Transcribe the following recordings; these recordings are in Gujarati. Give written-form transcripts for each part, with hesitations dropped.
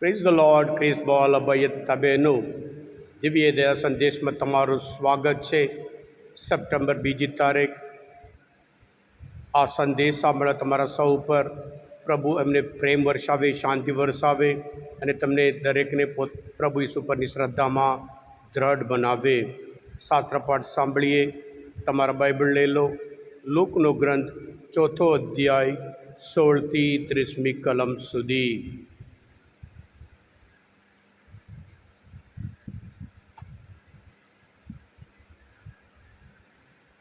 પ્રેઝ ધ લોર્ડ, ક્રિસ બોલ અભય તથા બહેનો, દિવ્ય દયા સંદેશમાં તમારું સ્વાગત છે. સપ્ટેમ્બર 2 તારીખ. આ સંદેશ સાંભળવા તમારા સૌ ઉપર પ્રભુ એમને પ્રેમ વરસાવે, શાંતિ વરસાવે અને તમને દરેકને પ્રભુ ઈસુ પરની શ્રદ્ધામાં દ્રઢ બનાવે. શાસ્ત્રપાઠ સાંભળીએ. તમારા બાઇબલ લઈ લો. લૂકનો ગ્રંથ 4થો અધ્યાય 16થી 30મી કલમ સુધી.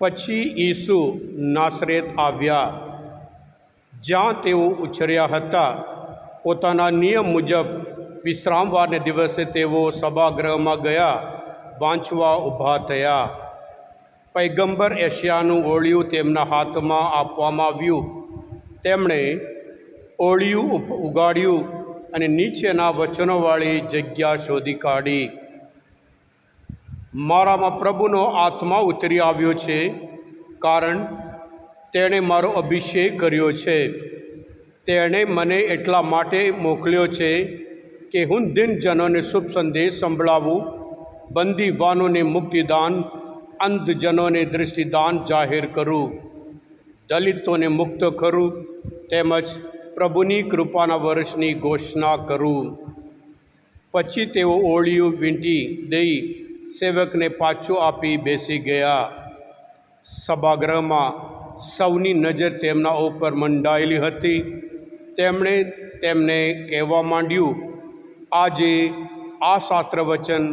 પછી ઈસુ નાસરેત આવ્યા, જ્યાં તેઓ ઉછર્યા હતા. પોતાના નિયમ મુજબ વિશ્રામવારને દિવસે તેઓ સભાગૃહમાં ગયા વાંચવા ઊભા થયા. પૈગંબર એશિયાનું ઓળિયું તેમના હાથમાં આપવામાં આવ્યું. તેમણે ઓળિયું ઉગાડ્યું અને નીચેના વચનોવાળી જગ્યા શોધી કાઢી. મારામાં પ્રભુનો આત્મા ઉતરી આવ્યો છે, કારણ તેણે મારો અભિષેક કર્યો છે. તેણે મને એટલા માટે મોકલ્યો છે કે હું દિનજનોને શુભ સંદેશ સંભળાવું, બંદીવાનોને મુક્તિદાન, અંધજનોને દૃષ્ટિદાન જાહેર કરું, દલિતોને મુક્ત કરું, તેમજ પ્રભુની કૃપાના વર્ષની ઘોષણા કરું. પછી તેઓ ઓળિયું વીંટી દઈ સેવકને પાછું આપી બેસી ગયા. સભાગૃહમાં સૌની નજર તેમના ઉપર મંડાયેલી હતી. તેમણે તેમને કહેવા માંડ્યું, આજે આ શાસ્ત્ર વચન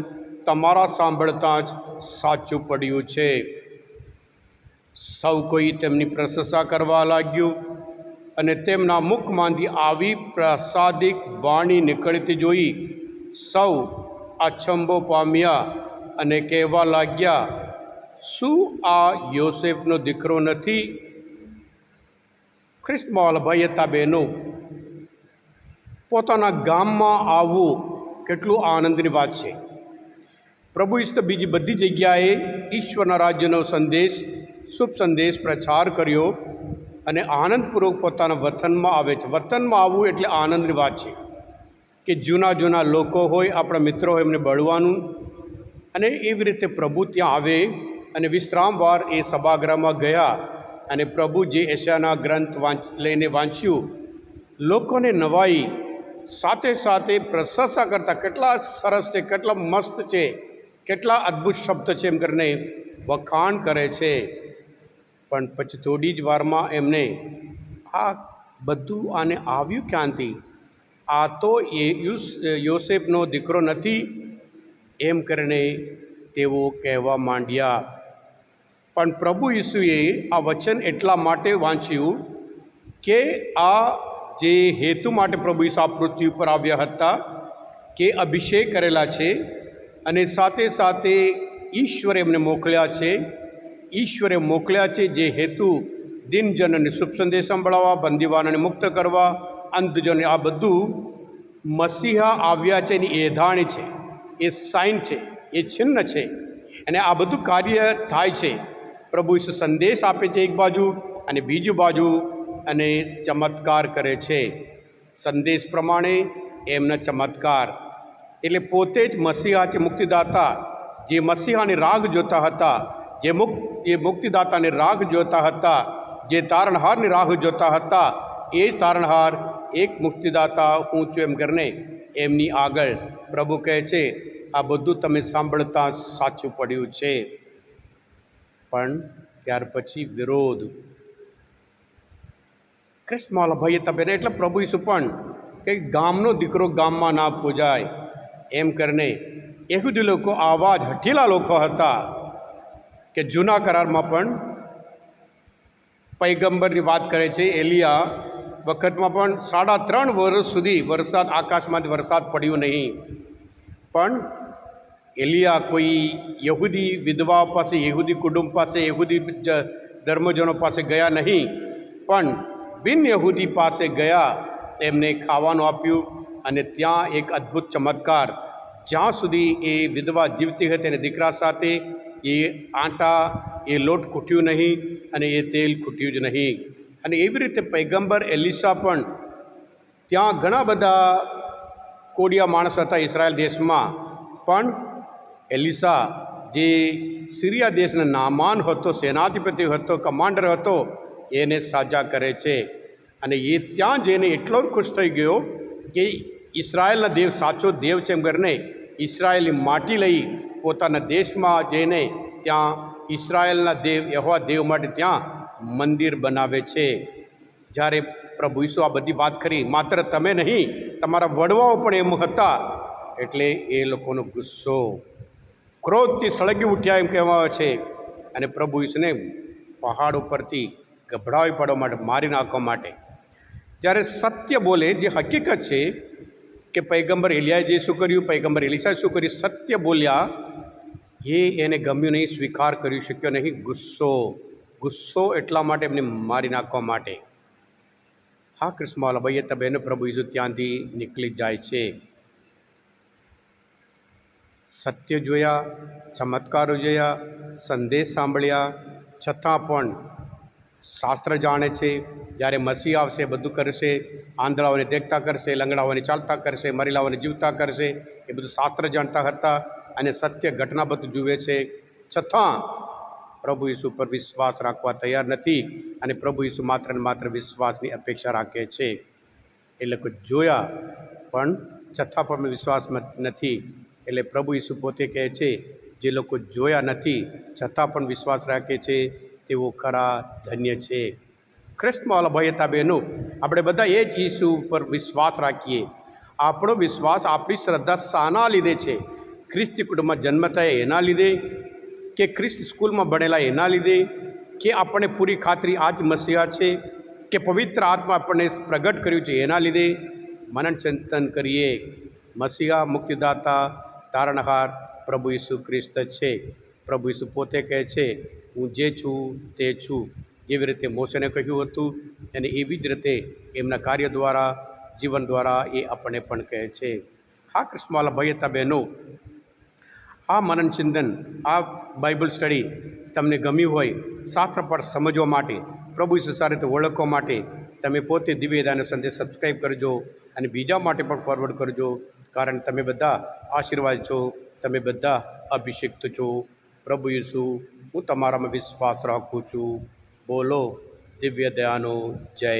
તમારા સાંભળતા જ સાચું પડ્યું છે. સૌ કોઈ તેમની પ્રશંસા કરવા લાગ્યું અને તેમના મુખમાંથી આવી પ્રસાદિક વાણી નીકળતી જોઈ સૌ અચંબો પામ્યા અને કહેવા લાગ્યા, શું આ યોસેફનો દીકરો નથી? ખ્રિસ્તમાં ભાઈ હતા બહેનો, પોતાના ગામમાં આવવું કેટલું આનંદની વાત છે. પ્રભુ ઈસુ બીજી બધી જગ્યાએ ઈશ્વરના રાજ્યનો સંદેશ, શુભ સંદેશ પ્રચાર કર્યો અને આનંદપૂર્વક પોતાના વતનમાં આવે છે. વતનમાં આવવું એટલે આનંદની વાત છે કે જૂના લોકો હોય, આપણા મિત્રો હોય, એમને મળવાનું. અને એવી રીતે પ્રભુ ત્યાં આવે અને વિશ્રામવાર એ સભાગૃહમાં ગયા અને પ્રભુ જે એશિયાના ગ્રંથ લઈને વાંચ્યું, લોકોને નવાઈ, સાથે સાથે પ્રશંસા કરતા, કેટલા સરસ છે, કેટલા મસ્ત છે, કેટલા અદ્ભુત શબ્દ છે એમ કરીને વખાણ કરે છે. પણ પછી થોડી જ વારમાં એમને આ બધું આને આવ્યું ક્યાંથી? આ તો યોસેફનો દીકરો નથી એમ કરીને તેઓ કહેવા માંડ્યા. પણ પ્રભુ ઈસુએ આ વચન એટલા માટે વાંચ્યું કે આ જે હેતુ માટે પ્રભુ ઈસુ આ પૃથ્વી ઉપર આવ્યા હતા, કે અભિષેક કરેલા છે અને સાથે સાથે ઈશ્વરે એમને મોકલ્યા છે. ઈશ્વરે મોકલ્યા છે જે હેતુ દિનજનોને શુભ સંદેશ સંભળાવવા, બંદીવાનોને મુક્ત કરવા, અંધજનોને, આ બધું મસીહા આવ્યા છે એની એધાણી છે, એ સાઇન છે, એ ચિહ્ન છે. અને આ બધું કાર્ય થાય છે. પ્રભુ ઈસુ સંદેશ આપે છે એક બાજુ, અને બીજી બાજુ અને ચમત્કાર કરે છે. સંદેશ પ્રમાણે એમના ચમત્કાર, એટલે પોતે જ મસીહા છે, મુક્તિદાતા, જે મસીહાની રાહ જોતા હતા, જે મુક્તિદાતાની રાહ જોતા હતા, જે તારણહારની રાહ જોતા હતા, એ તારણહાર, એક મુક્તિદાતા હું છું એમ કરીને એમની આગળ પ્રભુ કહે છે, આ બધું તમે સાંભળતા સાચું પડ્યું છે. પણ ત્યાર પછી વિરોધ. ખ્રિસ્તમાં ભાઈ તમે એટલે પ્રભુ ઈસુ પણ કે ગામનો દીકરો ગામમાં ના પૂજાય એમ કરીને યહૂદી લોકો આવા જ હઠીલા લોકો હતા કે જૂના કરારમાં પણ પૈગંબરની વાત કરે છે. એલિયા વખતમાં પણ 3.5 વર્ષ સુધી વરસાદ, આકાશમાંથી વરસાદ પડ્યો નહીં. પણ એલિયા કોઈ યહૂદી વિધવાઓ પાસે, યહૂદી કુટુંબ પાસે, યહૂદી ધર્મજનો પાસે ગયા નહીં, પણ બિન યહૂદી પાસે ગયા, એમને ખાવાનું આપ્યું. અને ત્યાં એક અદ્ભુત ચમત્કાર, જ્યાં સુધી એ વિધવા જીવતી હતી અને દીકરા સાથે, એ આટા, એ લોટ ખૂટ્યું નહીં અને એ તેલ ખૂટ્યું જ નહીં. અને એવી રીતે પૈગંબર એલિશા પણ ત્યાં ઘણા બધા કોડિયા માણસ હતા ઇઝરાયલ દેશમાં, પણ એલિસા જે સિરિયા દેશના નામાન હતો, સેનાધિપતિ હતો, કમાન્ડર હતો, એને સાજા કરે છે. અને એ ત્યાં જઈને એટલો ખુશ થઈ ગયો કે ઇઝરાયલના દેવ સાચો દેવ છે એમ કરીને ઇઝરાયલની માટી લઈ પોતાના દેશમાં જઈને ત્યાં ઇઝરાયલના દેવ યહોવા દેવ માટે ત્યાં મંદિર બનાવે છે. જ્યારે પ્રભુ ઈસુ આ બધી વાત કરી, માત્ર તમે નહીં તમારા વડવાઓ પણ એમ હતા, એટલે એ લોકોનો ગુસ્સો ક્રોધથી સળગી ઉઠ્યા એમ કહેવામાં આવે છે. અને પ્રભુ ઈસુને પહાડ ઉપરથી ગભરાવી પાડવા માટે, મારી નાખવા માટે, જ્યારે સત્ય બોલે, જે હકીકત છે કે પૈગંબર એલિયાએ જે શું કર્યું, પૈગંબર એલિસાએ શું કર્યું, સત્ય બોલ્યા, એને ગમ્યું નહીં, સ્વીકાર કરી શક્યો નહીં. ગુસ્સો એટલા માટે એમને મારી નાખવા માટે. હા કૃષ્ણવાલા ભાઈએ તબેનો પ્રભુ ઈસુ ત્યાંથી નીકળી જાય છે. સત્ય જોયા, ચમત્કારો જોયા, સંદેશ સાંભળ્યા, છતાં પણ શાસ્ત્ર જાણે છે જ્યારે મસીહ આવશે બધું કરશે, આંધળાઓને દેખતા કરશે, લંગડાઓને ચાલતા કરશે, મરેલાઓને જીવતા કરશે, એ બધું શાસ્ત્ર જાણતા હતા અને સત્ય ઘટના બધું જુએ છે. છતાં પ્રભુ ઈસુ પર વિશ્વાસ રાખવા તૈયાર નથી અને પ્રભુ ઈસુ માત્ર ને માત્ર વિશ્વાસની અપેક્ષા રાખે છે. એ લોકો જોયા પણ છતાં પણ વિશ્વાસ નથી. એટલે પ્રભુ ઈસુ પોતે કહે છે, જે લોકો જોયા નથી છતાં પણ વિશ્વાસ રાખે છે તેઓ ખરા ધન્ય છે. ખ્રિસ્તમાં ભાઈ હતા બહેનો, આપણે બધા એ જ ઈસુ પર વિશ્વાસ રાખીએ. આપણો વિશ્વાસ, આપણી શ્રદ્ધા શાના લીધે છે? ખ્રિસ્તી કુટુંબમાં જન્મ થયા એના લીધે, કે ખ્રિસ્ત સ્કૂલમાં ભણેલા એના લીધે, કે આપણને પૂરી ખાતરી આ જ મસીહા છે, કે પવિત્ર આત્મા આપણને પ્રગટ કર્યું છે એના લીધે? મનન ચિંતન કરીએ. મસીહા, મુક્તિદાતા, તારણહાર પ્રભુ ઈસુ ખ્રિસ્ત છે. પ્રભુ ઈસુ પોતે કહે છે, હું જે છું તે છું. જેવી રીતે મોશેને કહ્યું હતું અને એવી જ રીતે એમના કાર્ય દ્વારા, જીવન દ્વારા એ આપણને પણ કહે છે. હા કૃષ્ણવાલા ભાઈ હતા બહેનો, આ મનન ચિંતન, આ બાઇબલ સ્ટડી તમને ગમ્યું હોય, શાસ્ત્ર પર સમજવા માટે, પ્રભુ ઈસુ સારી રીતે ઓળખવા માટે તમે પોતે દિવ્યદાનો સંદેશ સબસ્ક્રાઈબ કરજો અને બીજા માટે પણ ફોરવર્ડ કરજો. કારણ તમે બધા આશીર્વાદ છો, તમે બધા અભિષિક્ત છો. પ્રભુ ઈસુ, હું તમારામાં વિશ્વાસ રાખું છું. બોલો દિવ્ય દયાનો જય.